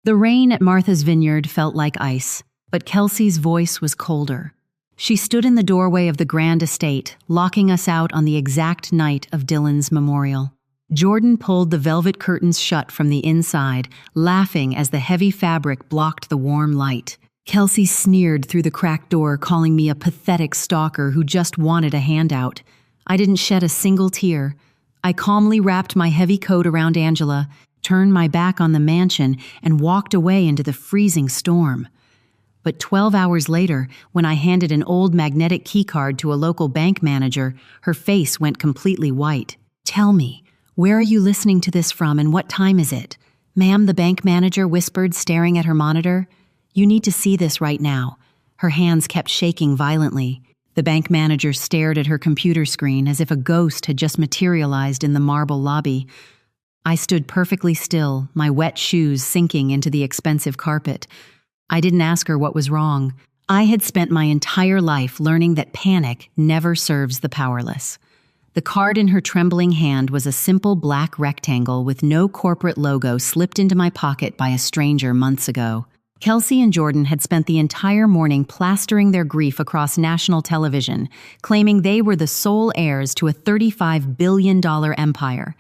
The rain at Martha's Vineyard felt like ice, but Kelsey's voice was colder. She stood in the doorway of the grand estate, locking us out on the exact night of Dylan's memorial. Jordan pulled the velvet curtains shut from the inside, laughing as the heavy fabric blocked the warm light. Kelsey sneered through the cracked door, calling me a pathetic stalker who just wanted a handout. I didn't shed a single tear. I calmly wrapped my heavy coat around Angela, turned my back on the mansion, and walked away into the freezing storm. But 12 hours later, when I handed an old magnetic keycard to a local bank manager, her face went completely white. "Tell me, where are you listening to this from and what time is it?" "Ma'am," the bank manager whispered, staring at her monitor. "You need to see this right now." Her hands kept shaking violently. The bank manager stared at her computer screen as if a ghost had just materialized in the marble lobby. I stood perfectly still, my wet shoes sinking into the expensive carpet. I didn't ask her what was wrong. I had spent my entire life learning that panic never serves the powerless. The card in her trembling hand was a simple black rectangle with no corporate logo slipped into my pocket by a stranger months ago. Kelsey and Jordan had spent the entire morning plastering their grief across national television, claiming they were the sole heirs to a $35 billion empire.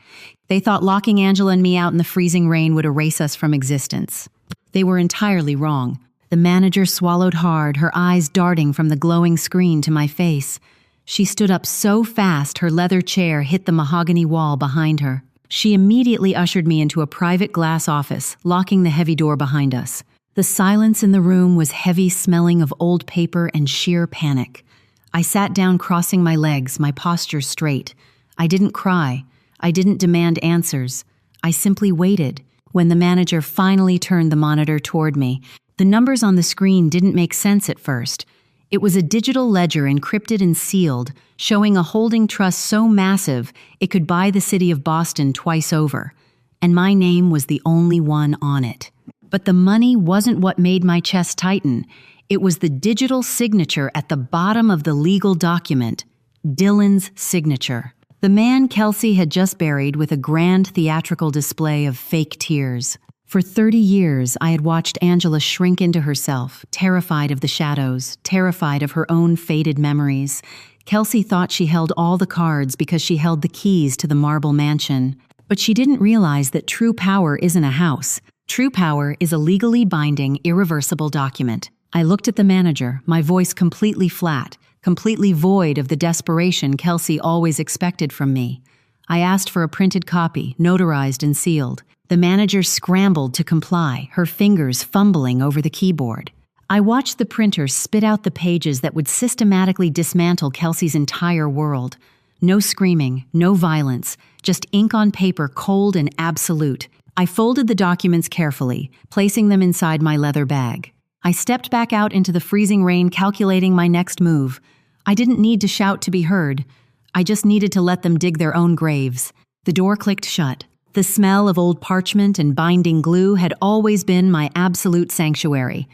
They thought locking Angela and me out in the freezing rain would erase us from existence. They were entirely wrong. The manager swallowed hard, her eyes darting from the glowing screen to my face. She stood up so fast her leather chair hit the mahogany wall behind her. She immediately ushered me into a private glass office, locking the heavy door behind us. The silence in the room was heavy, smelling of old paper and sheer panic. I sat down crossing my legs, my posture straight. I didn't cry. I didn't demand answers. I simply waited. When the manager finally turned the monitor toward me, the numbers on the screen didn't make sense at first. It was a digital ledger encrypted and sealed, showing a holding trust so massive it could buy the city of Boston twice over. And my name was the only one on it. But the money wasn't what made my chest tighten. It was the digital signature at the bottom of the legal document, Dylan's signature. The man Kelsey had just buried with a grand theatrical display of fake tears. For 30 years, I had watched Angela shrink into herself, terrified of the shadows, terrified of her own faded memories. Kelsey thought she held all the cards because she held the keys to the marble mansion. But she didn't realize that true power isn't a house. True power is a legally binding, irreversible document. I looked at the manager, my voice completely flat, completely void of the desperation Kelsey always expected from me. I asked for a printed copy, notarized and sealed. The manager scrambled to comply, her fingers fumbling over the keyboard. I watched the printer spit out the pages that would systematically dismantle Kelsey's entire world. No screaming, no violence, just ink on paper, cold and absolute. I folded the documents carefully, placing them inside my leather bag. I stepped back out into the freezing rain, calculating my next move. I didn't need to shout to be heard. I just needed to let them dig their own graves. The door clicked shut. The smell of old parchment and binding glue had always been my absolute sanctuary.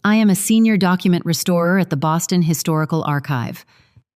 I am a senior document restorer at the Boston Historical Archive.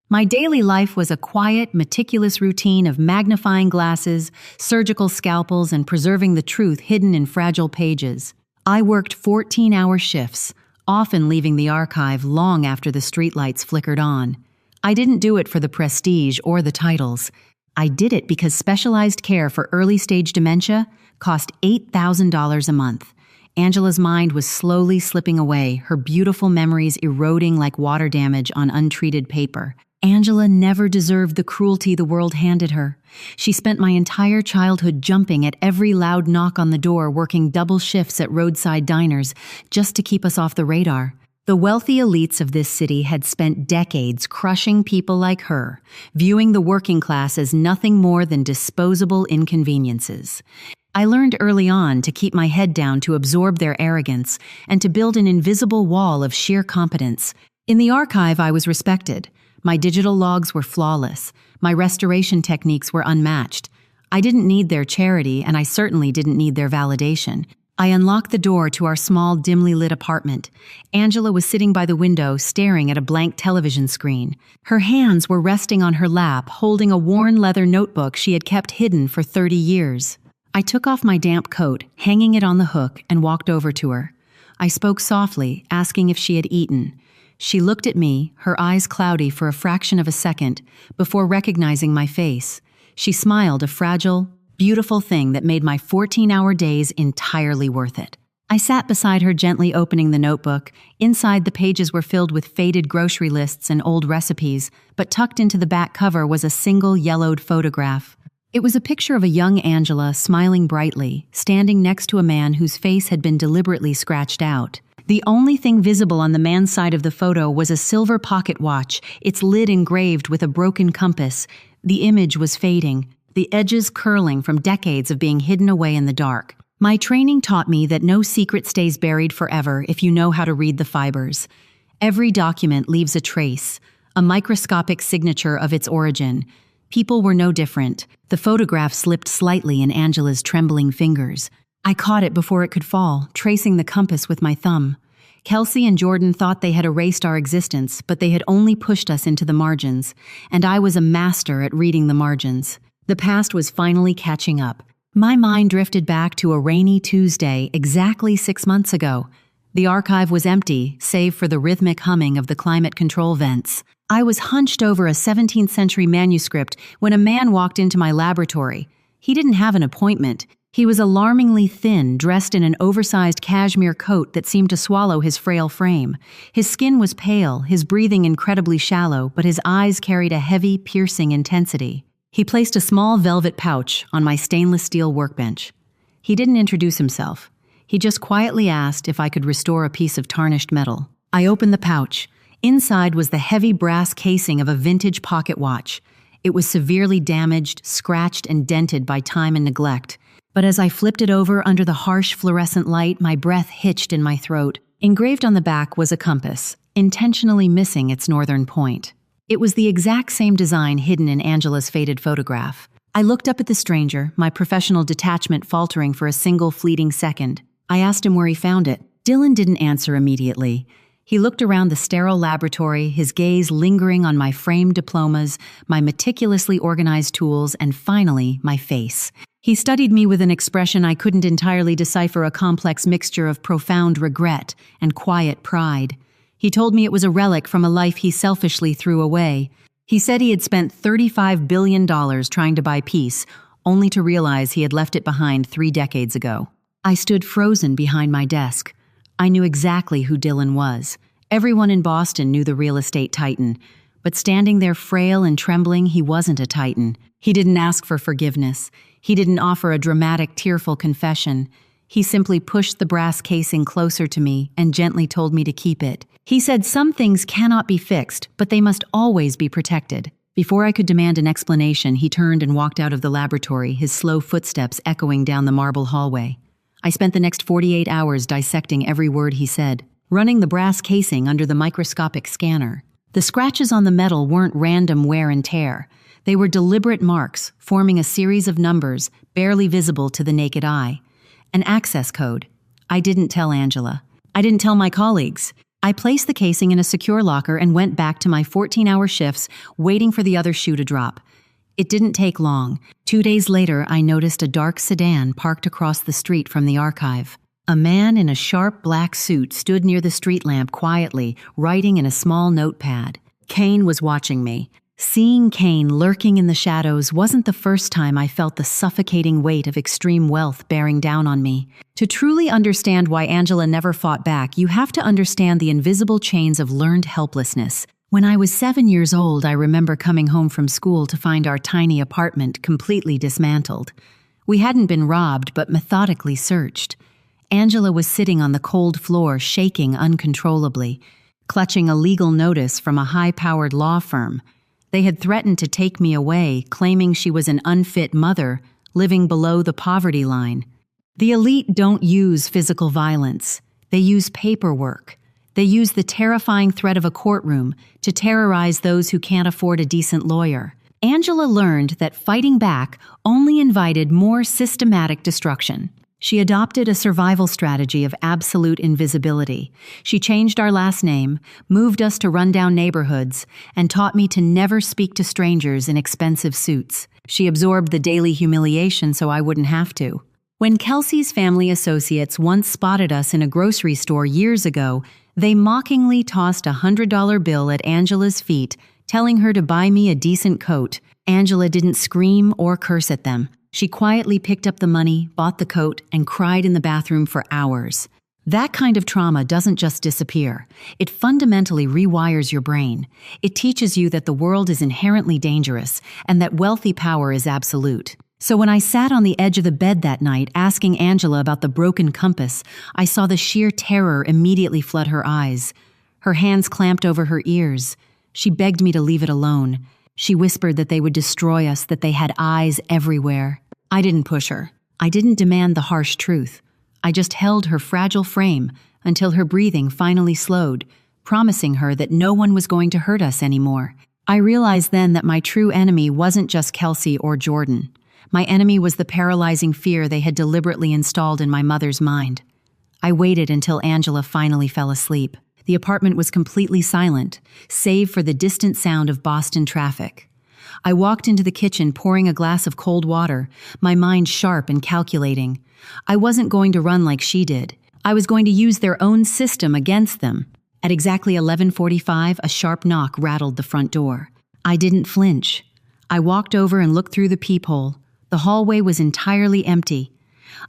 My daily life was a quiet, meticulous routine of magnifying glasses, surgical scalpels, and preserving the truth hidden in fragile pages. I worked 14-hour shifts, often leaving the archive long after the streetlights flickered on. I didn't do it for the prestige or the titles. I did it because specialized care for early-stage dementia cost $8,000 a month. Angela's mind was slowly slipping away, her beautiful memories eroding like water damage on untreated paper. Angela never deserved the cruelty the world handed her. She spent my entire childhood jumping at every loud knock on the door, working double shifts at roadside diners just to keep us off the radar. The wealthy elites of this city had spent decades crushing people like her, viewing the working class as nothing more than disposable inconveniences. I learned early on to keep my head down to absorb their arrogance and to build an invisible wall of sheer competence. In the archive, I was respected. My digital logs were flawless. My restoration techniques were unmatched. I didn't need their charity, and I certainly didn't need their validation. I unlocked the door to our small, dimly lit apartment. Angela was sitting by the window, staring at a blank television screen. Her hands were resting on her lap, holding a worn leather notebook she had kept hidden for 30 years. I took off my damp coat, hanging it on the hook, and walked over to her. I spoke softly, asking if she had eaten. She looked at me, her eyes cloudy for a fraction of a second, before recognizing my face. She smiled, a fragile, beautiful thing that made my 14-hour days entirely worth it. I sat beside her, gently opening the notebook. Inside, the pages were filled with faded grocery lists and old recipes, but tucked into the back cover was a single yellowed photograph. It was a picture of a young Angela smiling brightly, standing next to a man whose face had been deliberately scratched out. The only thing visible on the man's side of the photo was a silver pocket watch, its lid engraved with a broken compass. The image was fading, the edges curling from decades of being hidden away in the dark. My training taught me that no secret stays buried forever if you know how to read the fibers. Every document leaves a trace, a microscopic signature of its origin. People were no different. The photograph slipped slightly in Angela's trembling fingers. I caught it before it could fall, tracing the compass with my thumb. Kelsey and Jordan thought they had erased our existence, but they had only pushed us into the margins, and I was a master at reading the margins. The past was finally catching up. My mind drifted back to a rainy Tuesday exactly 6 months ago. The archive was empty, save for the rhythmic humming of the climate control vents. I was hunched over a 17th century manuscript when a man walked into my laboratory. He didn't have an appointment. He was alarmingly thin, dressed in an oversized cashmere coat that seemed to swallow his frail frame. His skin was pale, his breathing incredibly shallow, but his eyes carried a heavy, piercing intensity. He placed a small velvet pouch on my stainless steel workbench. He didn't introduce himself. He just quietly asked if I could restore a piece of tarnished metal. I opened the pouch. Inside was the heavy brass casing of a vintage pocket watch. It was severely damaged, scratched, and dented by time and neglect. But as I flipped it over under the harsh fluorescent light, my breath hitched in my throat. Engraved on the back was a compass, intentionally missing its northern point. It was the exact same design hidden in Angela's faded photograph. I looked up at the stranger, my professional detachment faltering for a single fleeting second. I asked him where he found it. Dylan didn't answer immediately. He looked around the sterile laboratory, his gaze lingering on my framed diplomas, my meticulously organized tools, and finally, my face. He studied me with an expression I couldn't entirely decipher, a complex mixture of profound regret and quiet pride. He told me it was a relic from a life he selfishly threw away. He said he had spent $35 billion trying to buy peace, only to realize he had left it behind 3 decades ago. I stood frozen behind my desk. I knew exactly who Dylan was. Everyone in Boston knew the real estate titan. But standing there frail and trembling, he wasn't a titan. He didn't ask for forgiveness. He didn't offer a dramatic, tearful confession. He simply pushed the brass casing closer to me and gently told me to keep it. He said some things cannot be fixed, but they must always be protected. Before I could demand an explanation, he turned and walked out of the laboratory, his slow footsteps echoing down the marble hallway. I spent the next 48 hours dissecting every word he said, running the brass casing under the microscopic scanner. The scratches on the metal weren't random wear and tear. They were deliberate marks, forming a series of numbers, barely visible to the naked eye. An access code. I didn't tell Angela. I didn't tell my colleagues. I placed the casing in a secure locker and went back to my 14-hour shifts, waiting for the other shoe to drop. It didn't take long. 2 days later, I noticed a dark sedan parked across the street from the archive. A man in a sharp black suit stood near the street lamp quietly, writing in a small notepad. Kane was watching me. Seeing Kane lurking in the shadows wasn't the first time I felt the suffocating weight of extreme wealth bearing down on me. To truly understand why Angela never fought back, you have to understand the invisible chains of learned helplessness. When I was 7 years old, I remember coming home from school to find our tiny apartment completely dismantled. We hadn't been robbed, but methodically searched. Angela was sitting on the cold floor, shaking uncontrollably, clutching a legal notice from a high-powered law firm. They had threatened to take me away, claiming she was an unfit mother, living below the poverty line. The elite don't use physical violence. They use paperwork. They use the terrifying threat of a courtroom to terrorize those who can't afford a decent lawyer. Angela learned that fighting back only invited more systematic destruction. She adopted a survival strategy of absolute invisibility. She changed our last name, moved us to rundown neighborhoods, and taught me to never speak to strangers in expensive suits. She absorbed the daily humiliation so I wouldn't have to. When Kelsey's family associates once spotted us in a grocery store years ago, they mockingly tossed a $100 bill at Angela's feet, telling her to buy me a decent coat. Angela didn't scream or curse at them. She quietly picked up the money, bought the coat, and cried in the bathroom for hours. That kind of trauma doesn't just disappear. It fundamentally rewires your brain. It teaches you that the world is inherently dangerous and that wealthy power is absolute. So when I sat on the edge of the bed that night asking Angela about the broken compass, I saw the sheer terror immediately flood her eyes. Her hands clamped over her ears. She begged me to leave it alone. She whispered that they would destroy us, that they had eyes everywhere. I didn't push her. I didn't demand the harsh truth. I just held her fragile frame until her breathing finally slowed, promising her that no one was going to hurt us anymore. I realized then that my true enemy wasn't just Kelsey or Jordan. My enemy was the paralyzing fear they had deliberately installed in my mother's mind. I waited until Angela finally fell asleep. The apartment was completely silent, save for the distant sound of Boston traffic. I walked into the kitchen pouring a glass of cold water, my mind sharp and calculating. I wasn't going to run like she did. I was going to use their own system against them. At exactly 11:45, a sharp knock rattled the front door. I didn't flinch. I walked over and looked through the peephole. The hallway was entirely empty.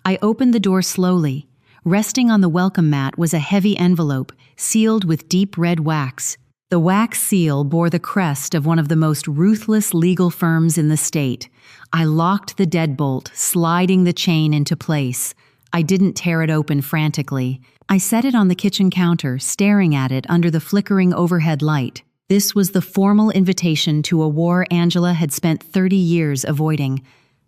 I opened the door slowly. Resting on the welcome mat was a heavy envelope, sealed with deep red wax. The wax seal bore the crest of one of the most ruthless legal firms in the state. I locked the deadbolt, sliding the chain into place. I didn't tear it open frantically. I set it on the kitchen counter, staring at it under the flickering overhead light. This was the formal invitation to a war Angela had spent 30 years avoiding.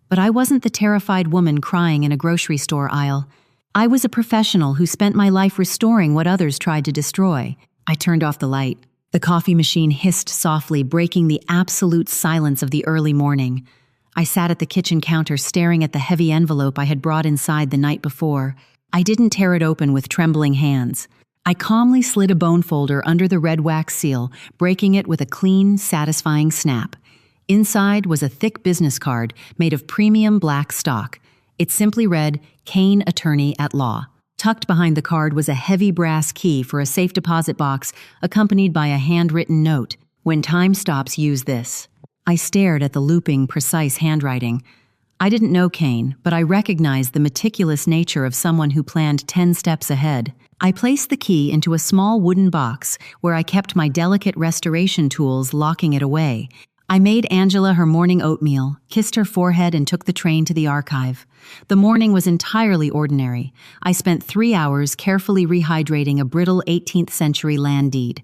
But I wasn't the terrified woman crying in a grocery store aisle. I was a professional who spent my life restoring what others tried to destroy. I turned off the light. The coffee machine hissed softly, breaking the absolute silence of the early morning. I sat at the kitchen counter staring at the heavy envelope I had brought inside the night before. I didn't tear it open with trembling hands. I calmly slid a bone folder under the red wax seal, breaking it with a clean, satisfying snap. Inside was a thick business card made of premium black stock. It simply read, Kane Attorney at Law. Tucked behind the card was a heavy brass key for a safe deposit box, accompanied by a handwritten note. When time stops, use this. I stared at the looping, precise handwriting. I didn't know Kane, but I recognized the meticulous nature of someone who planned 10 steps ahead. I placed the key into a small wooden box where I kept my delicate restoration tools, locking it away. I made Angela her morning oatmeal, kissed her forehead, and took the train to the archive. The morning was entirely ordinary. I spent 3 hours carefully rehydrating a brittle 18th century land deed.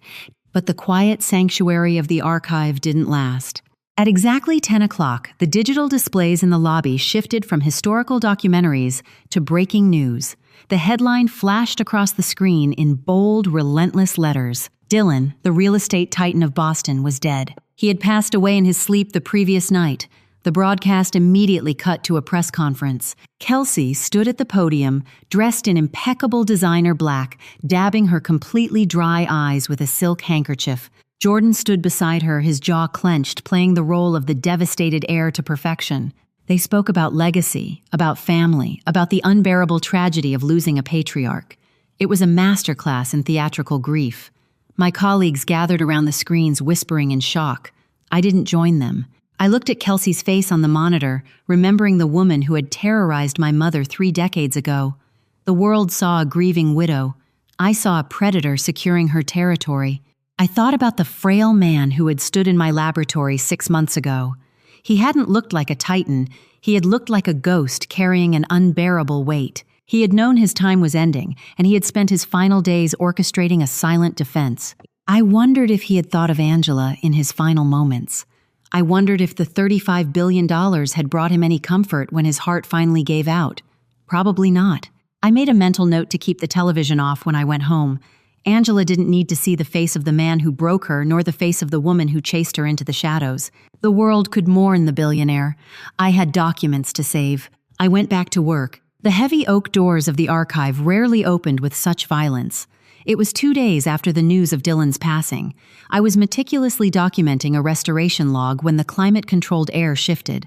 But the quiet sanctuary of the archive didn't last. At exactly 10 o'clock, the digital displays in the lobby shifted from historical documentaries to breaking news. The headline flashed across the screen in bold, relentless letters. Dylan, the real estate titan of Boston, was dead. He had passed away in his sleep the previous night. The broadcast immediately cut to a press conference. Kelsey stood at the podium, dressed in impeccable designer black, dabbing her completely dry eyes with a silk handkerchief. Jordan stood beside her, his jaw clenched, playing the role of the devastated heir to perfection. They spoke about legacy, about family, about the unbearable tragedy of losing a patriarch. It was a masterclass in theatrical grief. My colleagues gathered around the screens, whispering in shock. I didn't join them. I looked at Kelsey's face on the monitor, remembering the woman who had terrorized my mother 3 decades ago. The world saw a grieving widow. I saw a predator securing her territory. I thought about the frail man who had stood in my laboratory 6 months ago. He hadn't looked like a titan. He had looked like a ghost carrying an unbearable weight. He had known his time was ending, and he had spent his final days orchestrating a silent defense. I wondered if he had thought of Angela in his final moments. I wondered if the $35 billion had brought him any comfort when his heart finally gave out. Probably not. I made a mental note to keep the television off when I went home. Angela didn't need to see the face of the man who broke her, nor the face of the woman who chased her into the shadows. The world could mourn the billionaire. I had documents to save. I went back to work. The heavy oak doors of the archive rarely opened with such violence. It was 2 days after the news of Dylan's passing. I was meticulously documenting a restoration log when the climate-controlled air shifted.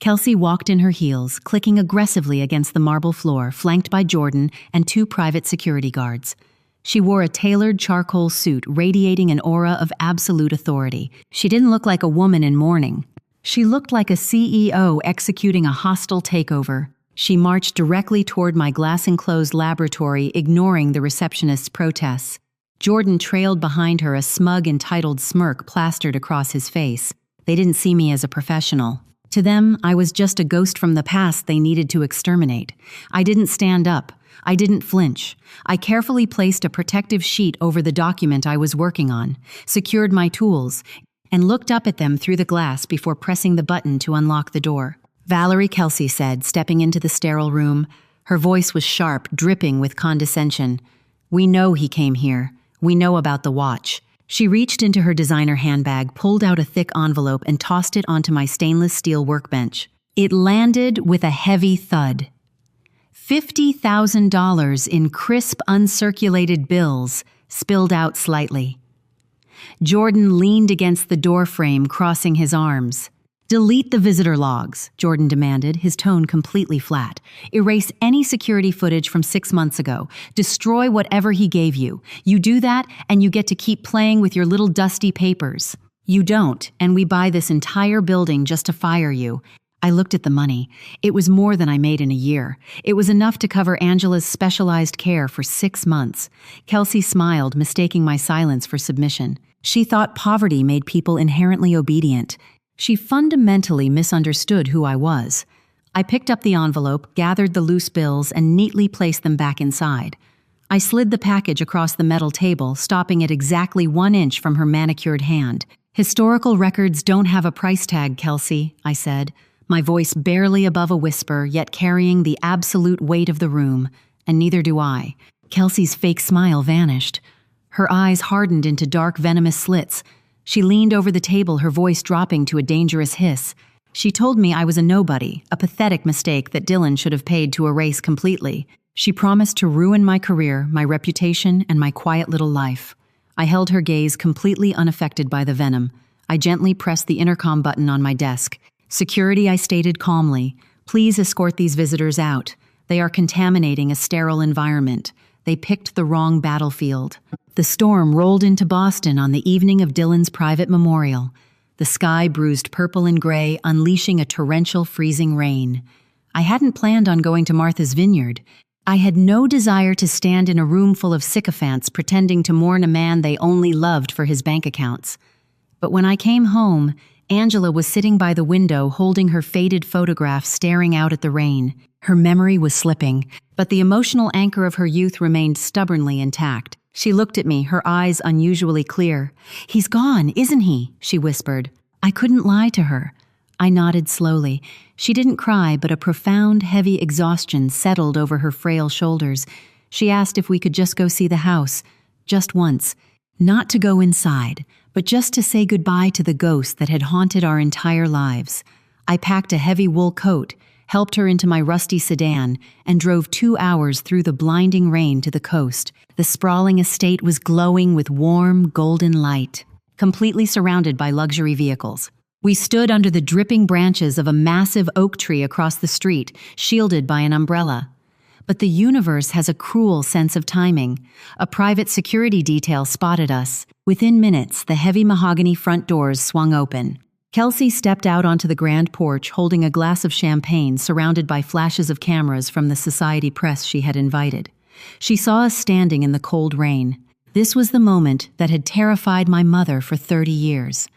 Kelsey walked in her heels, clicking aggressively against the marble floor, flanked by Jordan and 2 private security guards. She wore a tailored charcoal suit, radiating an aura of absolute authority. She didn't look like a woman in mourning. She looked like a CEO executing a hostile takeover. She marched directly toward my glass-enclosed laboratory, ignoring the receptionist's protests. Jordan trailed behind her, a smug, entitled smirk plastered across his face. They didn't see me as a professional. To them, I was just a ghost from the past they needed to exterminate. I didn't stand up. I didn't flinch. I carefully placed a protective sheet over the document I was working on, secured my tools, and looked up at them through the glass before pressing the button to unlock the door. "Valerie," Kelsey said, stepping into the sterile room. Her voice was sharp, dripping with condescension. "We know he came here. We know about the watch." She reached into her designer handbag, pulled out a thick envelope, and tossed it onto my stainless steel workbench. It landed with a heavy thud. $50,000 in crisp, uncirculated bills spilled out slightly. Jordan leaned against the doorframe, crossing his arms. "Delete the visitor logs," Jordan demanded, his tone completely flat. "Erase any security footage from 6 months ago. Destroy whatever he gave you. You do that, and you get to keep playing with your little dusty papers. You don't, and we buy this entire building just to fire you." I looked at the money. It was more than I made in a year. It was enough to cover Angela's specialized care for 6 months. Kelsey smiled, mistaking my silence for submission. She thought poverty made people inherently obedient. She fundamentally misunderstood who I was. I picked up the envelope, gathered the loose bills, and neatly placed them back inside. I slid the package across the metal table, stopping at exactly 1 inch from her manicured hand. "Historical records don't have a price tag, Kelsey," I said, my voice barely above a whisper, yet carrying the absolute weight of the room, "and neither do I." Kelsey's fake smile vanished. Her eyes hardened into dark, venomous slits. She leaned over the table, her voice dropping to a dangerous hiss. She told me I was a nobody, a pathetic mistake that Dylan should have paid to erase completely. She promised to ruin my career, my reputation, and my quiet little life. I held her gaze, completely unaffected by the venom. I gently pressed the intercom button on my desk. "Security," I stated calmly. "Please escort these visitors out. They are contaminating a sterile environment. They picked the wrong battlefield." The storm rolled into Boston on the evening of Dylan's private memorial. The sky bruised purple and gray, unleashing a torrential, freezing rain. I hadn't planned on going to Martha's Vineyard. I had no desire to stand in a room full of sycophants pretending to mourn a man they only loved for his bank accounts. But when I came home, Angela was sitting by the window, holding her faded photograph, staring out at the rain. Her memory was slipping, but the emotional anchor of her youth remained stubbornly intact. She looked at me, her eyes unusually clear. "He's gone, isn't he?" she whispered. I couldn't lie to her. I nodded slowly. She didn't cry, but a profound, heavy exhaustion settled over her frail shoulders. She asked if we could just go see the house, just once. Not to go inside, but just to say goodbye to the ghost that had haunted our entire lives. I packed a heavy wool coat, helped her into my rusty sedan, and drove 2 hours through the blinding rain to the coast. The sprawling estate was glowing with warm, golden light, completely surrounded by luxury vehicles. We stood under the dripping branches of a massive oak tree across the street, shielded by an umbrella. But the universe has a cruel sense of timing. A private security detail spotted us. Within minutes, the heavy mahogany front doors swung open. Kelsey stepped out onto the grand porch, holding a glass of champagne, surrounded by flashes of cameras from the society press she had invited. She saw us standing in the cold rain. This was the moment that had terrified my mother for 30 years.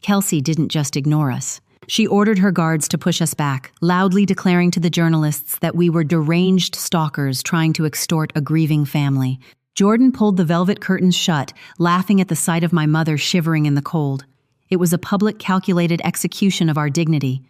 Kelsey didn't just ignore us. She ordered her guards to push us back, loudly declaring to the journalists that we were deranged stalkers trying to extort a grieving family. Jordan pulled the velvet curtains shut, laughing at the sight of my mother shivering in the cold. It was a public, calculated execution of our dignity.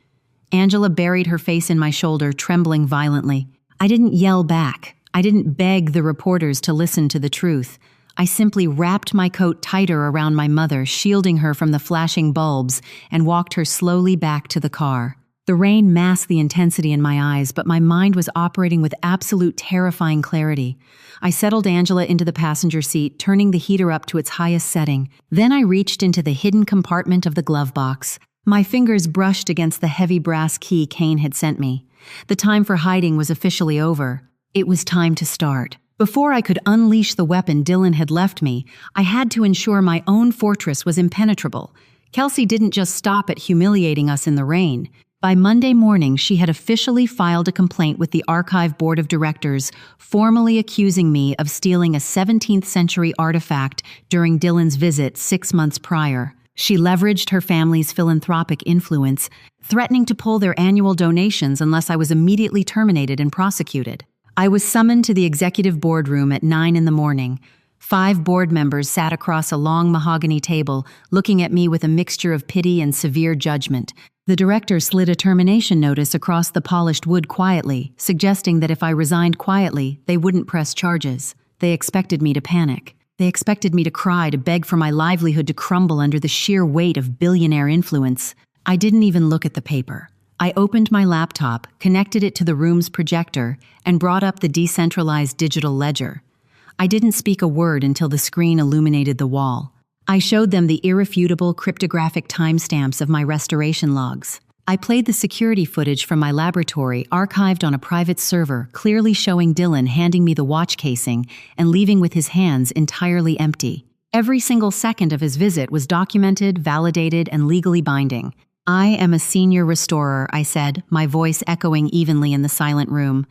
Angela buried her face in my shoulder, trembling violently. I didn't yell back. I didn't beg the reporters to listen to the truth. I simply wrapped my coat tighter around my mother, shielding her from the flashing bulbs, and walked her slowly back to the car. The rain masked the intensity in my eyes, but my mind was operating with absolute terrifying clarity. I settled Angela into the passenger seat, turning the heater up to its highest setting. Then I reached into the hidden compartment of the glove box. My fingers brushed against the heavy brass key Kane had sent me. The time for hiding was officially over. It was time to start. Before I could unleash the weapon Dylan had left me, I had to ensure my own fortress was impenetrable. Kelsey didn't just stop at humiliating us in the rain. By Monday morning, she had officially filed a complaint with the Archive Board of Directors, formally accusing me of stealing a 17th century artifact during Dylan's visit 6 months prior. She leveraged her family's philanthropic influence, threatening to pull their annual donations unless I was immediately terminated and prosecuted. I was summoned to the executive boardroom at 9 in the morning. 5 board members sat across a long mahogany table, looking at me with a mixture of pity and severe judgment. The director slid a termination notice across the polished wood quietly, suggesting that if I resigned quietly, they wouldn't press charges. They expected me to panic. They expected me to cry, to beg for my livelihood to crumble under the sheer weight of billionaire influence. I didn't even look at the paper. I opened my laptop, connected it to the room's projector, and brought up the decentralized digital ledger. I didn't speak a word until the screen illuminated the wall. I showed them the irrefutable cryptographic timestamps of my restoration logs. I played the security footage from my laboratory, archived on a private server, clearly showing Dylan handing me the watch casing and leaving with his hands entirely empty. Every single second of his visit was documented, validated, and legally binding. "I am a senior restorer," I said, my voice echoing evenly in the silent room.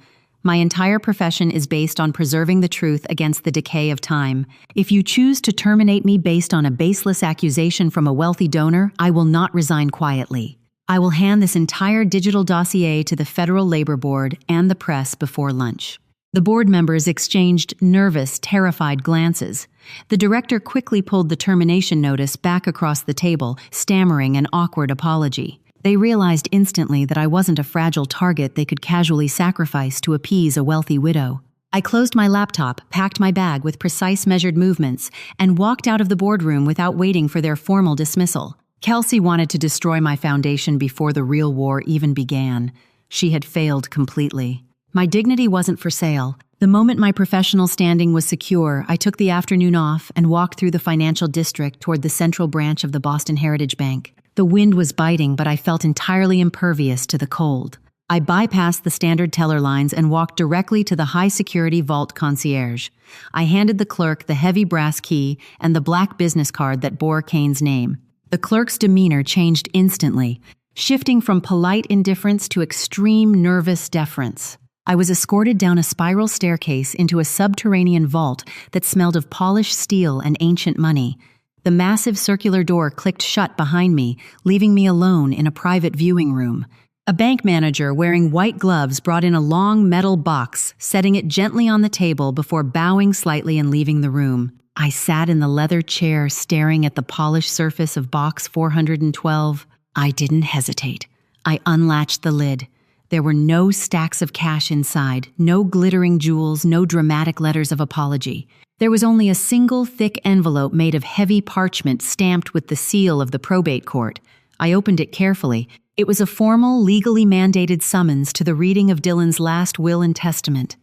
"My entire profession is based on preserving the truth against the decay of time. If you choose to terminate me based on a baseless accusation from a wealthy donor, I will not resign quietly. I will hand this entire digital dossier to the Federal Labor Board and the press before lunch." The board members exchanged nervous, terrified glances. The director quickly pulled the termination notice back across the table, stammering an awkward apology. They realized instantly that I wasn't a fragile target they could casually sacrifice to appease a wealthy widow. I closed my laptop, packed my bag with precise measured movements, and walked out of the boardroom without waiting for their formal dismissal. Kelsey wanted to destroy my foundation before the real war even began. She had failed completely. My dignity wasn't for sale. The moment my professional standing was secure, I took the afternoon off and walked through the financial district toward the central branch of the Boston Heritage Bank. The wind was biting, but I felt entirely impervious to the cold. I bypassed the standard teller lines and walked directly to the high-security vault concierge. I handed the clerk the heavy brass key and the black business card that bore Kane's name. The clerk's demeanor changed instantly, shifting from polite indifference to extreme nervous deference. I was escorted down a spiral staircase into a subterranean vault that smelled of polished steel and ancient money. The massive circular door clicked shut behind me, leaving me alone in a private viewing room. A bank manager wearing white gloves brought in a long metal box, setting it gently on the table before bowing slightly and leaving the room. I sat in the leather chair staring at the polished surface of box 412. I didn't hesitate. I unlatched the lid. There were no stacks of cash inside, no glittering jewels, no dramatic letters of apology. There was only a single thick envelope made of heavy parchment stamped with the seal of the probate court. I opened it carefully. It was a formal, legally mandated summons to the reading of Dylan's last will and testament.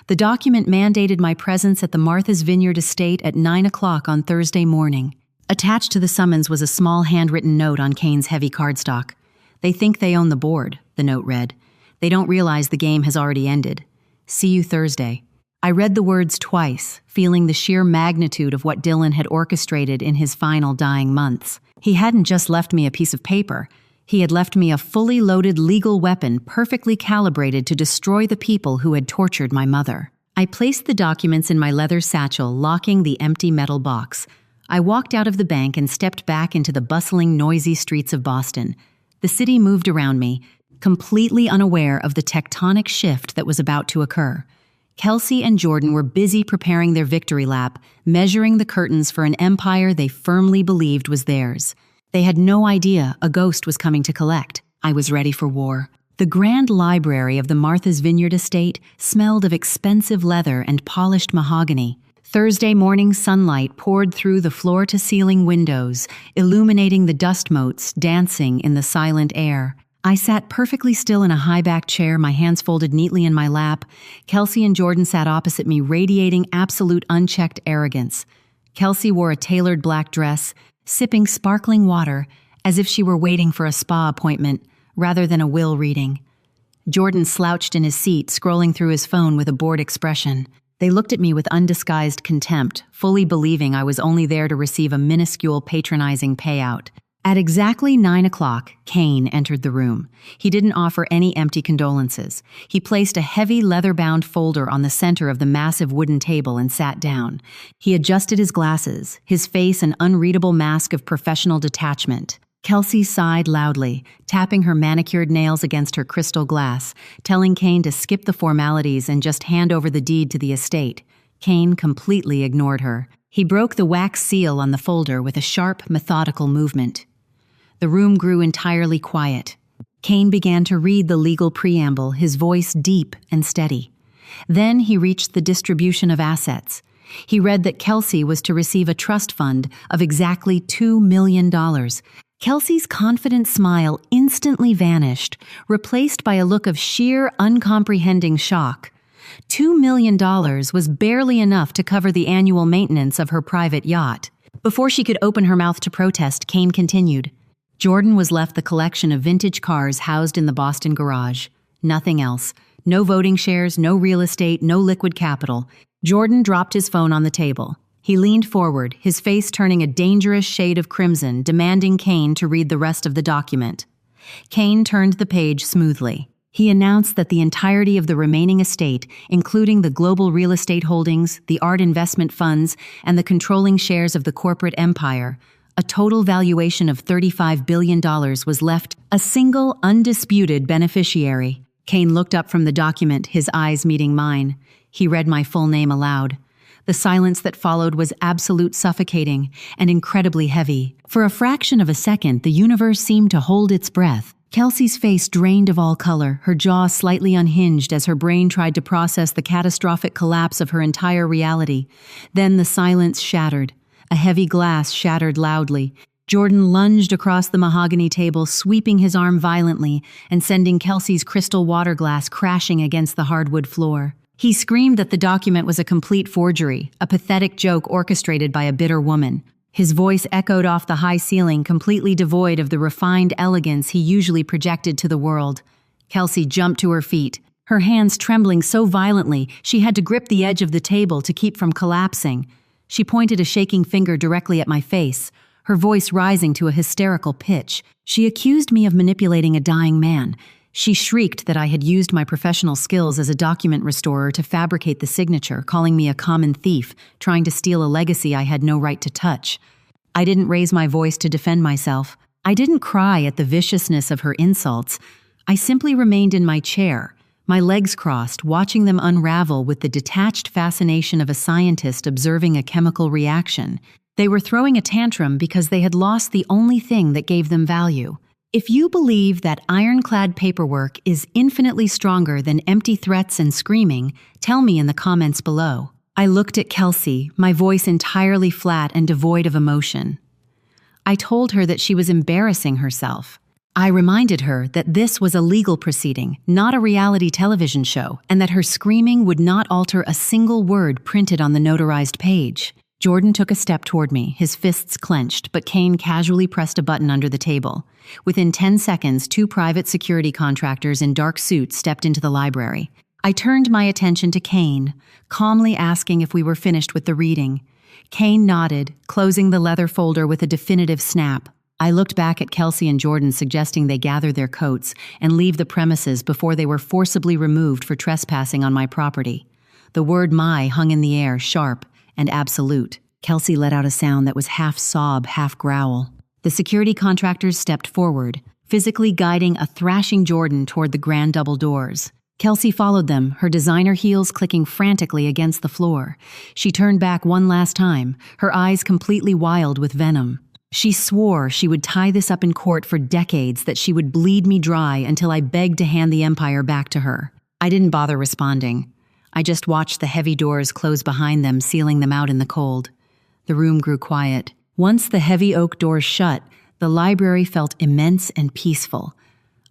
The document mandated my presence at the Martha's Vineyard estate at 9 o'clock on Thursday morning. Attached to the summons was a small handwritten note on Kane's heavy cardstock. "They think they own the board," the note read. "They don't realize the game has already ended. See you Thursday." I read the words twice, feeling the sheer magnitude of what Dylan had orchestrated in his final dying months. He hadn't just left me a piece of paper. He had left me a fully loaded legal weapon perfectly calibrated to destroy the people who had tortured my mother. I placed the documents in my leather satchel, locking the empty metal box. I walked out of the bank and stepped back into the bustling, noisy streets of Boston. The city moved around me, completely unaware of the tectonic shift that was about to occur. Kelsey and Jordan were busy preparing their victory lap, measuring the curtains for an empire they firmly believed was theirs. They had no idea a ghost was coming to collect. I was ready for war. The grand library of the Martha's Vineyard estate smelled of expensive leather and polished mahogany. Thursday morning sunlight poured through the floor-to-ceiling windows, illuminating the dust motes dancing in the silent air. I sat perfectly still in a high-backed chair, my hands folded neatly in my lap. Kelsey and Jordan sat opposite me, radiating absolute unchecked arrogance. Kelsey wore a tailored black dress, sipping sparkling water, as if she were waiting for a spa appointment, rather than a will reading. Jordan slouched in his seat, scrolling through his phone with a bored expression. They looked at me with undisguised contempt, fully believing I was only there to receive a minuscule patronizing payout. At exactly 9 o'clock, Kane entered the room. He didn't offer any empty condolences. He placed a heavy leather-bound folder on the center of the massive wooden table and sat down. He adjusted his glasses, his face an unreadable mask of professional detachment. Kelsey sighed loudly, tapping her manicured nails against her crystal glass, telling Kane to skip the formalities and just hand over the deed to the estate. Kane completely ignored her. He broke the wax seal on the folder with a sharp, methodical movement. The room grew entirely quiet. Kane began to read the legal preamble, his voice deep and steady. Then he reached the distribution of assets. He read that Kelsey was to receive a trust fund of exactly $2 million. Kelsey's confident smile instantly vanished, replaced by a look of sheer, uncomprehending shock. $2 million was barely enough to cover the annual maintenance of her private yacht. Before she could open her mouth to protest, Kane continued. Jordan was left the collection of vintage cars housed in the Boston garage. Nothing else. No voting shares, no real estate, no liquid capital. Jordan dropped his phone on the table. He leaned forward, his face turning a dangerous shade of crimson, demanding Kane to read the rest of the document. Kane turned the page smoothly. He announced that the entirety of the remaining estate, including the global real estate holdings, the art investment funds, and the controlling shares of the corporate empire, a total valuation of $35 billion was left a single, undisputed beneficiary. Kane looked up from the document, his eyes meeting mine. He read my full name aloud. The silence that followed was absolute, suffocating, and incredibly heavy. For a fraction of a second, the universe seemed to hold its breath. Kelsey's face drained of all color, her jaw slightly unhinged as her brain tried to process the catastrophic collapse of her entire reality. Then the silence shattered. A heavy glass shattered loudly. Jordan lunged across the mahogany table, sweeping his arm violently and sending Kelsey's crystal water glass crashing against the hardwood floor. He screamed that the document was a complete forgery, a pathetic joke orchestrated by a bitter woman. His voice echoed off the high ceiling, completely devoid of the refined elegance he usually projected to the world. Kelsey jumped to her feet, her hands trembling so violently she had to grip the edge of the table to keep from collapsing. She pointed a shaking finger directly at my face, her voice rising to a hysterical pitch. She accused me of manipulating a dying man. She shrieked that I had used my professional skills as a document restorer to fabricate the signature, calling me a common thief, trying to steal a legacy I had no right to touch. I didn't raise my voice to defend myself. I didn't cry at the viciousness of her insults. I simply remained in my chair, my legs crossed, watching them unravel with the detached fascination of a scientist observing a chemical reaction. They were throwing a tantrum because they had lost the only thing that gave them value. If you believe that ironclad paperwork is infinitely stronger than empty threats and screaming, tell me in the comments below. I looked at Kelsey, my voice entirely flat and devoid of emotion. I told her that she was embarrassing herself. I reminded her that this was a legal proceeding, not a reality television show, and that her screaming would not alter a single word printed on the notarized page. Jordan took a step toward me, his fists clenched, but Kane casually pressed a button under the table. Within 10 seconds, 2 private security contractors in dark suits stepped into the library. I turned my attention to Kane, calmly asking if we were finished with the reading. Kane nodded, closing the leather folder with a definitive snap. I looked back at Kelsey and Jordan, suggesting they gather their coats and leave the premises before they were forcibly removed for trespassing on my property. The word "my" hung in the air, sharp and absolute. Kelsey let out a sound that was half sob, half growl. The security contractors stepped forward, physically guiding a thrashing Jordan toward the grand double doors. Kelsey followed them, her designer heels clicking frantically against the floor. She turned back one last time, her eyes completely wild with venom. She swore she would tie this up in court for decades, that she would bleed me dry until I begged to hand the empire back to her. I didn't bother responding. I just watched the heavy doors close behind them, sealing them out in the cold. The room grew quiet. Once the heavy oak doors shut, the library felt immense and peaceful.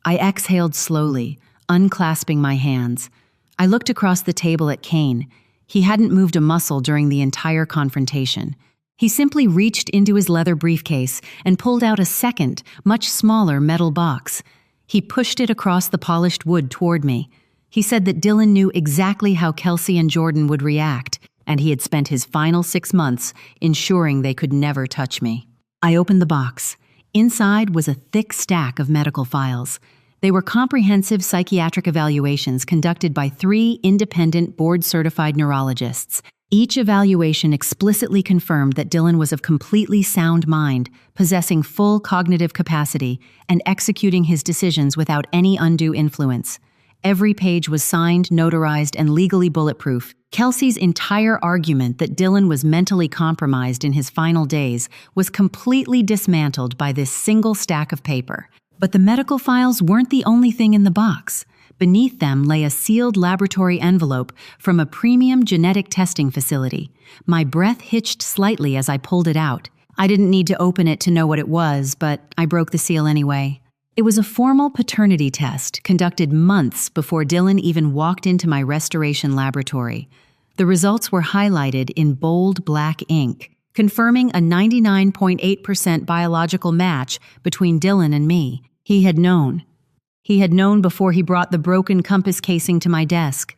I exhaled slowly, unclasping my hands. I looked across the table at Kane. He hadn't moved a muscle during the entire confrontation. He simply reached into his leather briefcase and pulled out a second, much smaller metal box. He pushed it across the polished wood toward me. He said that Dylan knew exactly how Kelsey and Jordan would react, and he had spent his final 6 months ensuring they could never touch me. I opened the box. Inside was a thick stack of medical files. They were comprehensive psychiatric evaluations conducted by 3 independent board-certified neurologists. Each evaluation explicitly confirmed that Dylan was of completely sound mind, possessing full cognitive capacity, and executing his decisions without any undue influence. Every page was signed, notarized, and legally bulletproof. Kelsey's entire argument that Dylan was mentally compromised in his final days was completely dismantled by this single stack of paper. But the medical files weren't the only thing in the box. Beneath them lay a sealed laboratory envelope from a premium genetic testing facility. My breath hitched slightly as I pulled it out. I didn't need to open it to know what it was, but I broke the seal anyway. It was a formal paternity test conducted months before Dylan even walked into my restoration laboratory. The results were highlighted in bold black ink, confirming a 99.8% biological match between Dylan and me. He had known. He had known before he brought the broken compass casing to my desk.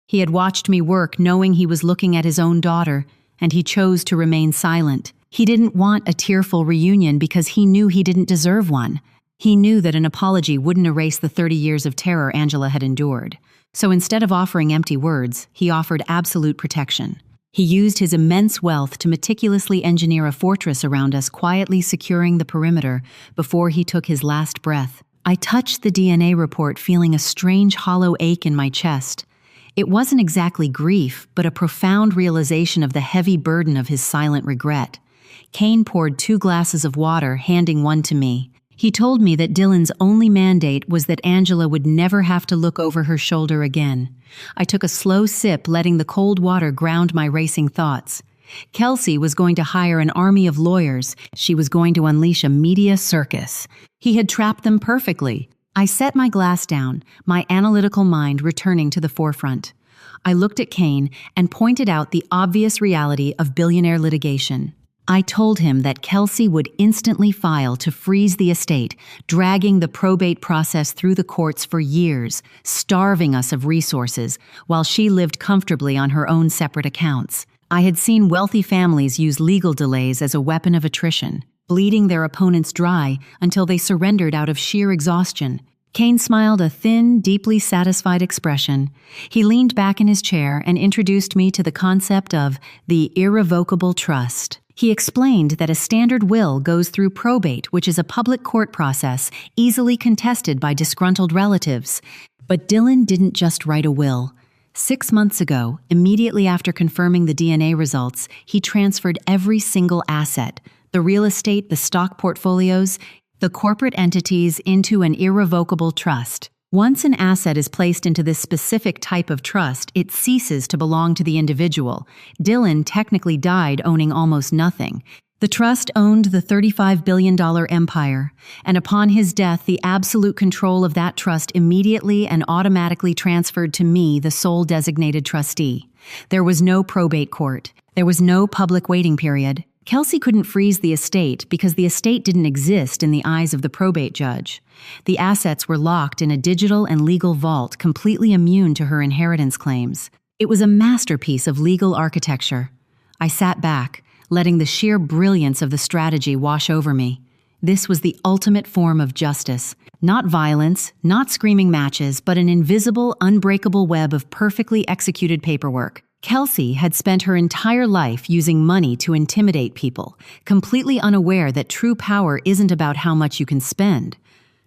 He had watched me work knowing he was looking at his own daughter, and he chose to remain silent. He didn't want a tearful reunion because he knew he didn't deserve one. He knew that an apology wouldn't erase the 30 years of terror Angela had endured. So instead of offering empty words, he offered absolute protection. He used his immense wealth to meticulously engineer a fortress around us, quietly securing the perimeter before he took his last breath. I touched the DNA report, feeling a strange hollow ache in my chest. It wasn't exactly grief, but a profound realization of the heavy burden of his silent regret. Kane poured 2 glasses of water, handing one to me. He told me that Dylan's only mandate was that Angela would never have to look over her shoulder again. I took a slow sip, letting the cold water ground my racing thoughts. Kelsey was going to hire an army of lawyers. She was going to unleash a media circus. He had trapped them perfectly. I set my glass down, my analytical mind returning to the forefront. I looked at Kane and pointed out the obvious reality of billionaire litigation. I told him that Kelsey would instantly file to freeze the estate, dragging the probate process through the courts for years, starving us of resources, while she lived comfortably on her own separate accounts. I had seen wealthy families use legal delays as a weapon of attrition, bleeding their opponents dry until they surrendered out of sheer exhaustion. Kane smiled a thin, deeply satisfied expression. He leaned back in his chair and introduced me to the concept of the irrevocable trust. He explained that a standard will goes through probate, which is a public court process easily contested by disgruntled relatives. But Dylan didn't just write a will. 6 months ago, immediately after confirming the DNA results, he transferred every single asset, the real estate, the stock portfolios, the corporate entities, into an irrevocable trust. Once an asset is placed into this specific type of trust, it ceases to belong to the individual. Dylan technically died owning almost nothing. The trust owned the $35 billion empire, and upon his death, the absolute control of that trust immediately and automatically transferred to me, the sole designated trustee. There was no probate court. There was no public waiting period. Kelsey couldn't freeze the estate because the estate didn't exist in the eyes of the probate judge. The assets were locked in a digital and legal vault, completely immune to her inheritance claims. It was a masterpiece of legal architecture. I sat back, letting the sheer brilliance of the strategy wash over me. This was the ultimate form of justice. Not violence, not screaming matches, but an invisible, unbreakable web of perfectly executed paperwork. Kelsey had spent her entire life using money to intimidate people, completely unaware that true power isn't about how much you can spend.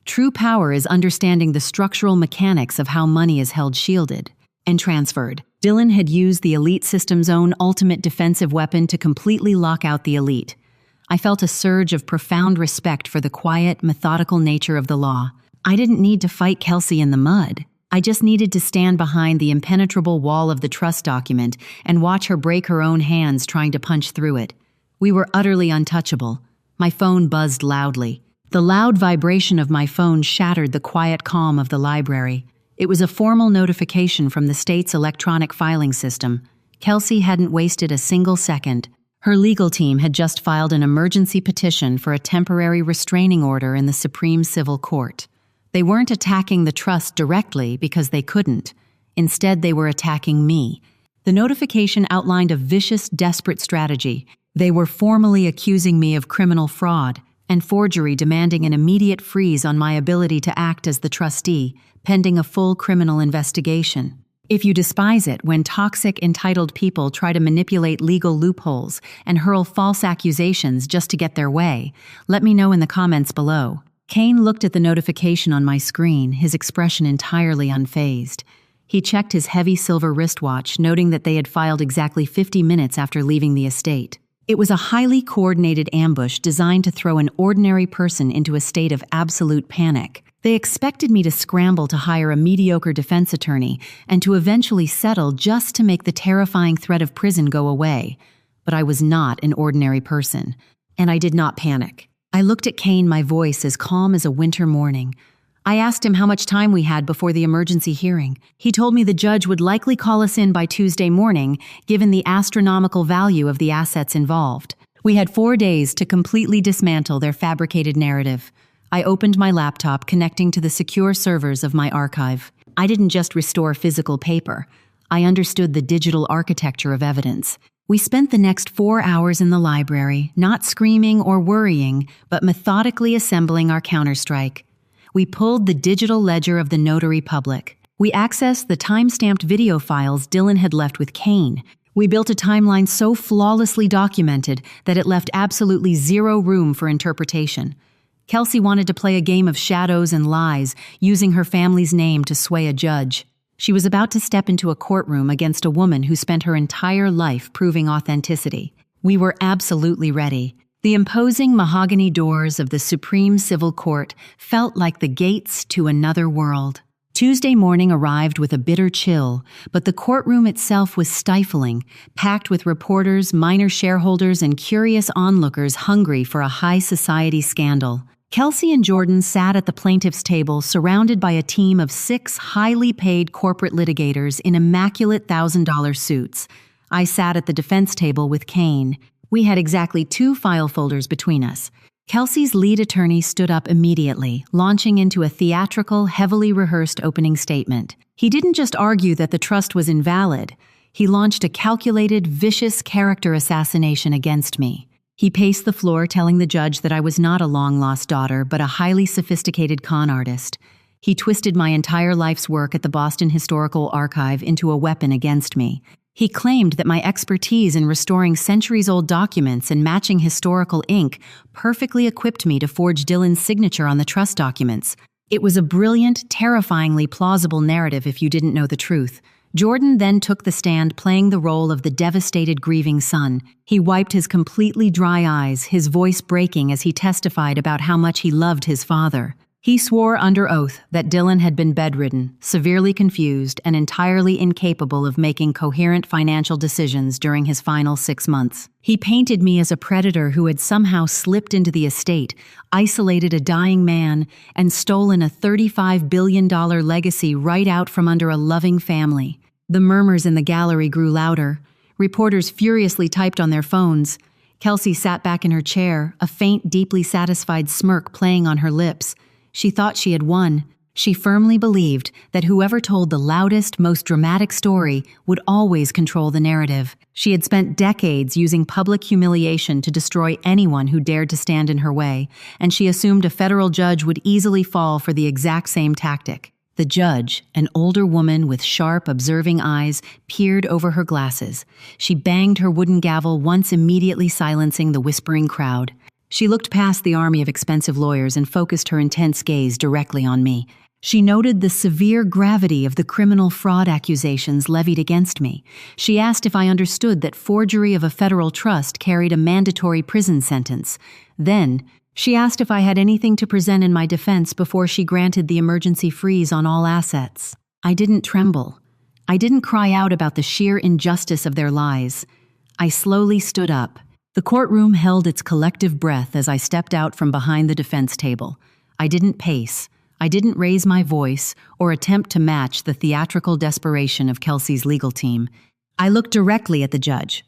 True power is understanding the structural mechanics of how money is held shielded and transferred. Dylan had used the elite system's own ultimate defensive weapon to completely lock out the elite. I felt a surge of profound respect for the quiet, methodical nature of the law. I didn't need to fight Kelsey in the mud. I just needed to stand behind the impenetrable wall of the trust document and watch her break her own hands trying to punch through it. We were utterly untouchable. My phone buzzed loudly. The loud vibration of my phone shattered the quiet calm of the library. It was a formal notification from the state's electronic filing system. Kelsey hadn't wasted a single second. Her legal team had just filed an emergency petition for a temporary restraining order in the Supreme Civil Court. They weren't attacking the trust directly because they couldn't. Instead, they were attacking me. The notification outlined a vicious, desperate strategy. They were formally accusing me of criminal fraud and forgery, demanding an immediate freeze on my ability to act as the trustee, pending a full criminal investigation. If you despise it when toxic, entitled people try to manipulate legal loopholes and hurl false accusations just to get their way, let me know in the comments below. Kane looked at the notification on my screen, his expression entirely unfazed. He checked his heavy silver wristwatch, noting that they had filed exactly 50 minutes after leaving the estate. It was a highly coordinated ambush designed to throw an ordinary person into a state of absolute panic. They expected me to scramble to hire a mediocre defense attorney and to eventually settle just to make the terrifying threat of prison go away. But I was not an ordinary person, and I did not panic. I looked at Kane, my voice as calm as a winter morning. I asked him how much time we had before the emergency hearing. He told me the judge would likely call us in by Tuesday morning, given the astronomical value of the assets involved. We had 4 days to completely dismantle their fabricated narrative. I opened my laptop, connecting to the secure servers of my archive. I didn't just restore physical paper. I understood the digital architecture of evidence. We spent the next 4 hours in the library, not screaming or worrying, but methodically assembling our counterstrike. We pulled the digital ledger of the notary public. We accessed the time-stamped video files Dylan had left with Kane. We built a timeline so flawlessly documented that it left absolutely zero room for interpretation. Kelsey wanted to play a game of shadows and lies, using her family's name to sway a judge. She was about to step into a courtroom against a woman who spent her entire life proving authenticity. We were absolutely ready. The imposing mahogany doors of the Supreme Civil Court felt like the gates to another world. Tuesday morning arrived with a bitter chill, but the courtroom itself was stifling, packed with reporters, minor shareholders, and curious onlookers hungry for a high society scandal. Kelsey and Jordan sat at the plaintiff's table, surrounded by a team of 6 highly paid corporate litigators in immaculate $1,000 suits. I sat at the defense table with Kane. We had exactly 2 file folders between us. Kelsey's lead attorney stood up immediately, launching into a theatrical, heavily rehearsed opening statement. He didn't just argue that the trust was invalid. He launched a calculated, vicious character assassination against me. He paced the floor, telling the judge that I was not a long-lost daughter, but a highly sophisticated con artist. He twisted my entire life's work at the Boston Historical Archive into a weapon against me. He claimed that my expertise in restoring centuries-old documents and matching historical ink perfectly equipped me to forge Dylan's signature on the trust documents. It was a brilliant, terrifyingly plausible narrative if you didn't know the truth. Jordan then took the stand, playing the role of the devastated, grieving son. He wiped his completely dry eyes, his voice breaking as he testified about how much he loved his father. He swore under oath that Dylan had been bedridden, severely confused, and entirely incapable of making coherent financial decisions during his final 6 months. He painted me as a predator who had somehow slipped into the estate, isolated a dying man, and stolen a $35 billion legacy right out from under a loving family. The murmurs in the gallery grew louder. Reporters furiously typed on their phones. Kelsey sat back in her chair, a faint, deeply satisfied smirk playing on her lips. She thought she had won. She firmly believed that whoever told the loudest, most dramatic story would always control the narrative. She had spent decades using public humiliation to destroy anyone who dared to stand in her way, and she assumed a federal judge would easily fall for the exact same tactic. The judge, an older woman with sharp, observing eyes, peered over her glasses. She banged her wooden gavel, once immediately silencing the whispering crowd. She looked past the army of expensive lawyers and focused her intense gaze directly on me. She noted the severe gravity of the criminal fraud accusations levied against me. She asked if I understood that forgery of a federal trust carried a mandatory prison sentence. Then, she asked if I had anything to present in my defense before she granted the emergency freeze on all assets. I didn't tremble. I didn't cry out about the sheer injustice of their lies. I slowly stood up. The courtroom held its collective breath as I stepped out from behind the defense table. I didn't pace. I didn't raise my voice or attempt to match the theatrical desperation of Kelsey's legal team. I looked directly at the judge,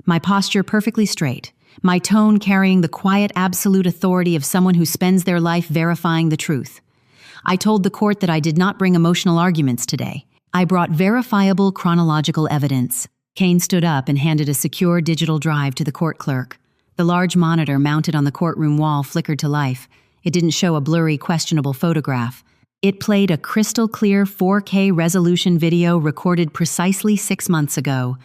my posture perfectly straight, my tone carrying the quiet, absolute authority of someone who spends their life verifying the truth. I told the court that I did not bring emotional arguments today. I brought verifiable chronological evidence. Kane stood up and handed a secure digital drive to the court clerk. The large monitor mounted on the courtroom wall flickered to life. It didn't show a blurry, questionable photograph. It played a crystal-clear 4K resolution video recorded precisely 6 months ago.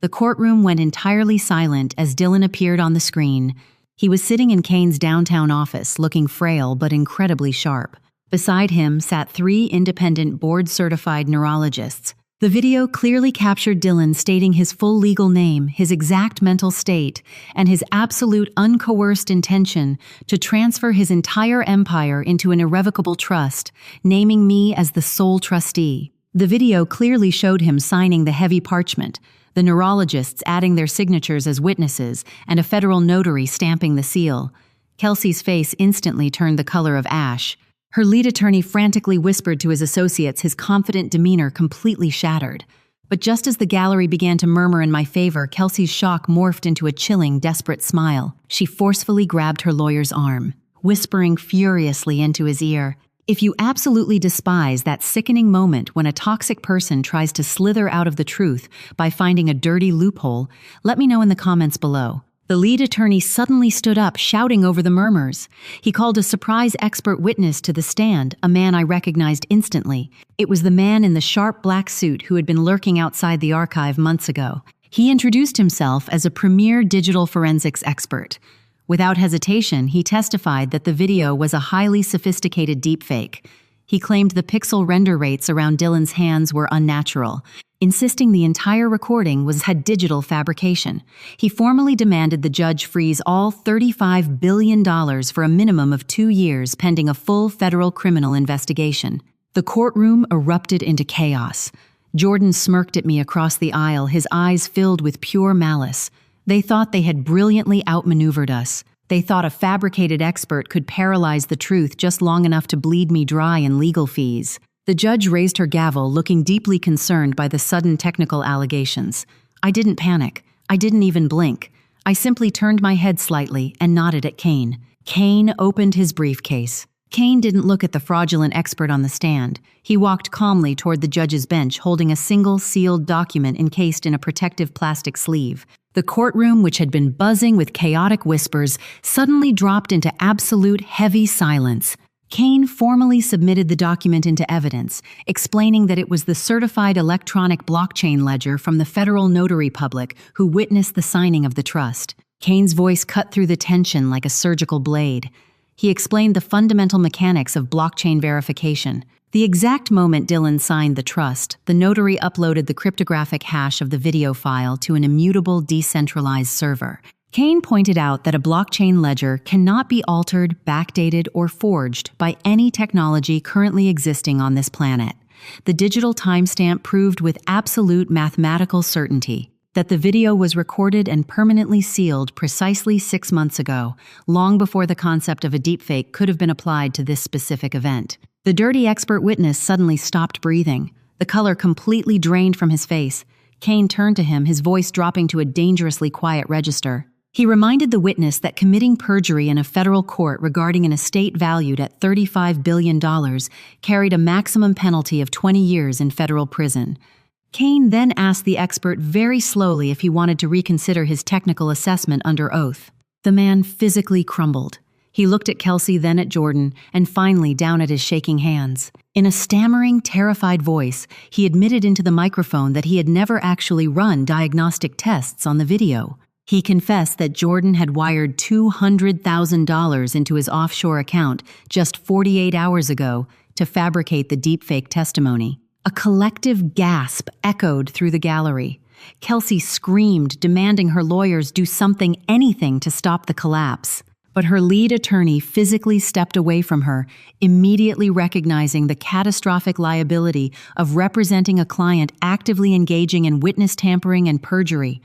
The courtroom went entirely silent as Dylan appeared on the screen. He was sitting in Kane's downtown office, looking frail but incredibly sharp. Beside him sat 3 independent board-certified neurologists. The video clearly captured Dylan stating his full legal name, his exact mental state, and his absolute uncoerced intention to transfer his entire empire into an irrevocable trust, naming me as the sole trustee. The video clearly showed him signing the heavy parchment, the neurologists adding their signatures as witnesses, and a federal notary stamping the seal. Kelsey's face instantly turned the color of ash. Her lead attorney frantically whispered to his associates, his confident demeanor completely shattered. But just as the gallery began to murmur in my favor, Kelsey's shock morphed into a chilling, desperate smile. She forcefully grabbed her lawyer's arm, whispering furiously into his ear, "If you absolutely despise that sickening moment when a toxic person tries to slither out of the truth by finding a dirty loophole, let me know in the comments below." The lead attorney suddenly stood up, shouting over the murmurs. He called a surprise expert witness to the stand, a man I recognized instantly. It was the man in the sharp black suit who had been lurking outside the archive months ago. He introduced himself as a premier digital forensics expert. Without hesitation, he testified that the video was a highly sophisticated deepfake. He claimed the pixel render rates around Dylan's hands were unnatural, insisting the entire recording had digital fabrication. He formally demanded the judge freeze all $35 billion for a minimum of 2 years pending a full federal criminal investigation. The courtroom erupted into chaos. Jordan smirked at me across the aisle, his eyes filled with pure malice. They thought they had brilliantly outmaneuvered us. They thought a fabricated expert could paralyze the truth just long enough to bleed me dry in legal fees. The judge raised her gavel, looking deeply concerned by the sudden technical allegations. I didn't panic. I didn't even blink. I simply turned my head slightly and nodded at Kane. Kane opened his briefcase. Kane didn't look at the fraudulent expert on the stand. He walked calmly toward the judge's bench, holding a single sealed document encased in a protective plastic sleeve. The courtroom, which had been buzzing with chaotic whispers, suddenly dropped into absolute heavy silence. Kane formally submitted the document into evidence, explaining that it was the certified electronic blockchain ledger from the federal notary public who witnessed the signing of the trust. Kane's voice cut through the tension like a surgical blade. He explained the fundamental mechanics of blockchain verification. The exact moment Dylan signed the trust, the notary uploaded the cryptographic hash of the video file to an immutable, decentralized server. Kane pointed out that a blockchain ledger cannot be altered, backdated, or forged by any technology currently existing on this planet. The digital timestamp proved with absolute mathematical certainty that the video was recorded and permanently sealed precisely 6 months ago, long before the concept of a deepfake could have been applied to this specific event. The dirty expert witness suddenly stopped breathing. The color completely drained from his face. Kane turned to him, his voice dropping to a dangerously quiet register. He reminded the witness that committing perjury in a federal court regarding an estate valued at $35 billion carried a maximum penalty of 20 years in federal prison. Kane then asked the expert very slowly if he wanted to reconsider his technical assessment under oath. The man physically crumbled. He looked at Kelsey, then at Jordan, and finally down at his shaking hands. In a stammering, terrified voice, he admitted into the microphone that he had never actually run diagnostic tests on the video. He confessed that Jordan had wired $200,000 into his offshore account just 48 hours ago to fabricate the deepfake testimony. A collective gasp echoed through the gallery. Kelsey screamed, demanding her lawyers do something, anything to stop the collapse. But her lead attorney physically stepped away from her, immediately recognizing the catastrophic liability of representing a client actively engaging in witness tampering and perjury.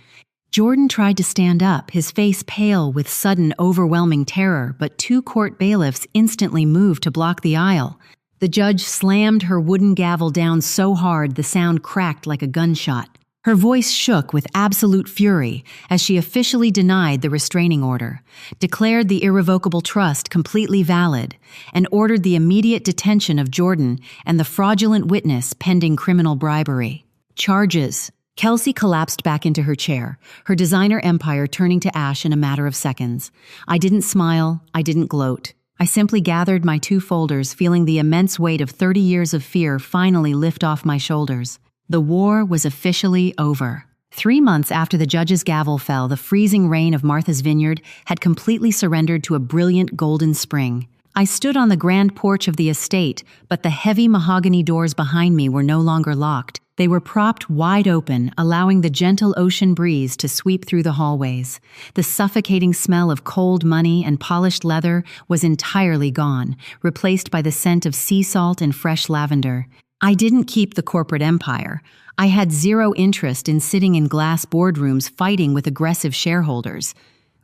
Jordan tried to stand up, his face pale with sudden, overwhelming terror, but two court bailiffs instantly moved to block the aisle. The judge slammed her wooden gavel down so hard the sound cracked like a gunshot. Her voice shook with absolute fury as she officially denied the restraining order, declared the irrevocable trust completely valid, and ordered the immediate detention of Jordan and the fraudulent witness pending criminal bribery. Charges. Kelsey collapsed back into her chair, her designer empire turning to ash in a matter of seconds. I didn't smile, I didn't gloat. I simply gathered my two folders, feeling the immense weight of 30 years of fear finally lift off my shoulders. The war was officially over. 3 months after the judge's gavel fell, the freezing rain of Martha's Vineyard had completely surrendered to a brilliant golden spring. I stood on the grand porch of the estate, but the heavy mahogany doors behind me were no longer locked. They were propped wide open, allowing the gentle ocean breeze to sweep through the hallways. The suffocating smell of cold money and polished leather was entirely gone, replaced by the scent of sea salt and fresh lavender. I didn't keep the corporate empire. I had zero interest in sitting in glass boardrooms fighting with aggressive shareholders.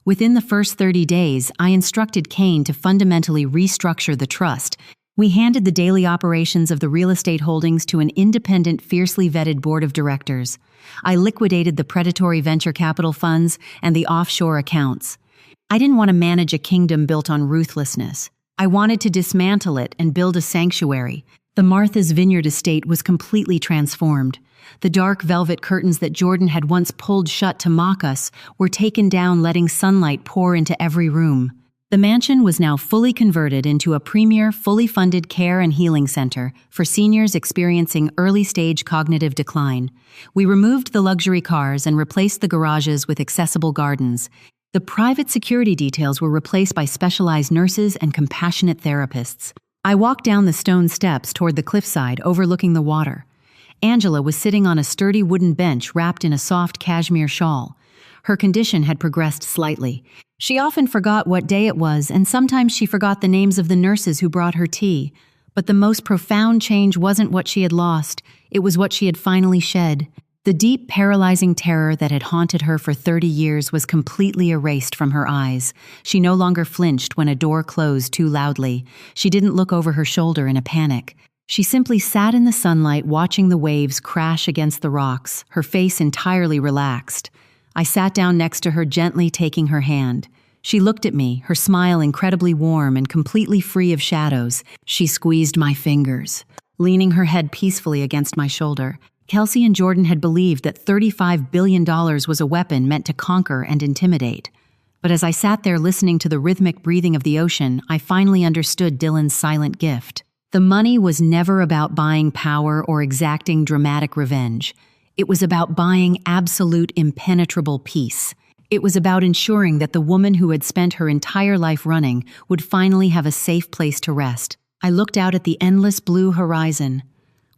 Within the first 30 days, I instructed Kane to fundamentally restructure the trust. We handed the daily operations of the real estate holdings to an independent, fiercely vetted board of directors. I liquidated the predatory venture capital funds and the offshore accounts. I didn't want to manage a kingdom built on ruthlessness. I wanted to dismantle it and build a sanctuary. The Martha's Vineyard estate was completely transformed. The dark velvet curtains that Jordan had once pulled shut to mock us were taken down, letting sunlight pour into every room. The mansion was now fully converted into a premier, fully funded care and healing center for seniors experiencing early-stage cognitive decline. We removed the luxury cars and replaced the garages with accessible gardens. The private security details were replaced by specialized nurses and compassionate therapists. I walked down the stone steps toward the cliffside overlooking the water. Angela was sitting on a sturdy wooden bench wrapped in a soft cashmere shawl. Her condition had progressed slightly. She often forgot what day it was, and sometimes she forgot the names of the nurses who brought her tea. But the most profound change wasn't what she had lost, it was what she had finally shed. The deep, paralyzing terror that had haunted her for 30 years was completely erased from her eyes. She no longer flinched when a door closed too loudly. She didn't look over her shoulder in a panic. She simply sat in the sunlight watching the waves crash against the rocks, her face entirely relaxed. I sat down next to her, gently taking her hand. She looked at me, her smile incredibly warm and completely free of shadows. She squeezed my fingers, leaning her head peacefully against my shoulder. Kelsey and Jordan had believed that $35 billion was a weapon meant to conquer and intimidate. But as I sat there listening to the rhythmic breathing of the ocean, I finally understood Dylan's silent gift. The money was never about buying power or exacting dramatic revenge. It was about buying absolute, impenetrable peace. It was about ensuring that the woman who had spent her entire life running would finally have a safe place to rest. I looked out at the endless blue horizon.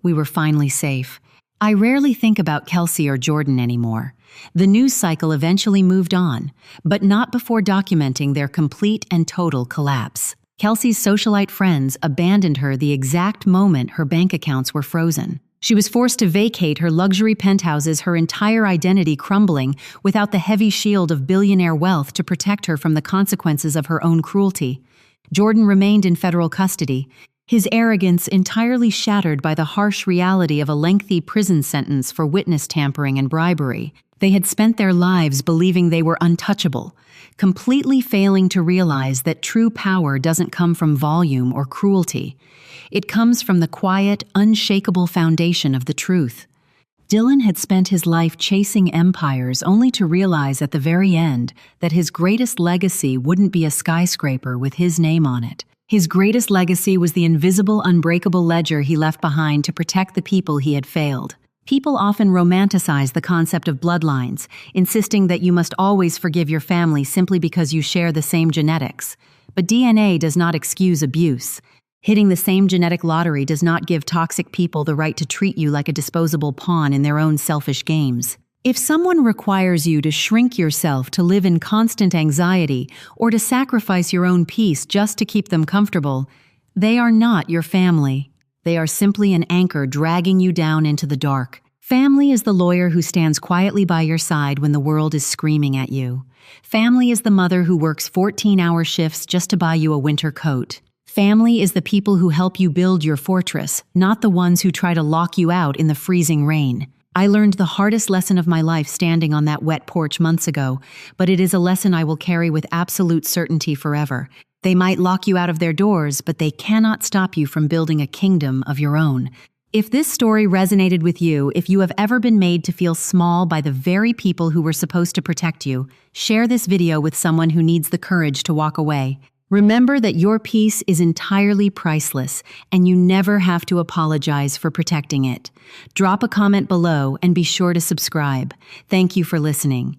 We were finally safe. I rarely think about Kelsey or Jordan anymore. The news cycle eventually moved on, but not before documenting their complete and total collapse. Kelsey's socialite friends abandoned her the exact moment her bank accounts were frozen. She was forced to vacate her luxury penthouses, her entire identity crumbling without the heavy shield of billionaire wealth to protect her from the consequences of her own cruelty. Jordan remained in federal custody, his arrogance entirely shattered by the harsh reality of a lengthy prison sentence for witness tampering and bribery. They had spent their lives believing they were untouchable, completely failing to realize that true power doesn't come from volume or cruelty. It comes from the quiet, unshakable foundation of the truth. Dylan had spent his life chasing empires only to realize at the very end that his greatest legacy wouldn't be a skyscraper with his name on it. His greatest legacy was the invisible, unbreakable ledger he left behind to protect the people he had failed. People often romanticize the concept of bloodlines, insisting that you must always forgive your family simply because you share the same genetics. But DNA does not excuse abuse. Hitting the same genetic lottery does not give toxic people the right to treat you like a disposable pawn in their own selfish games. If someone requires you to shrink yourself to live in constant anxiety or to sacrifice your own peace just to keep them comfortable, they are not your family. They are simply an anchor dragging you down into the dark. Family is the lawyer who stands quietly by your side when the world is screaming at you. Family is the mother who works 14-hour shifts just to buy you a winter coat. Family is the people who help you build your fortress, not the ones who try to lock you out in the freezing rain. I learned the hardest lesson of my life standing on that wet porch months ago, but it is a lesson I will carry with absolute certainty forever. They might lock you out of their doors, but they cannot stop you from building a kingdom of your own. If this story resonated with you, if you have ever been made to feel small by the very people who were supposed to protect you, share this video with someone who needs the courage to walk away. Remember that your peace is entirely priceless, and you never have to apologize for protecting it. Drop a comment below and be sure to subscribe. Thank you for listening.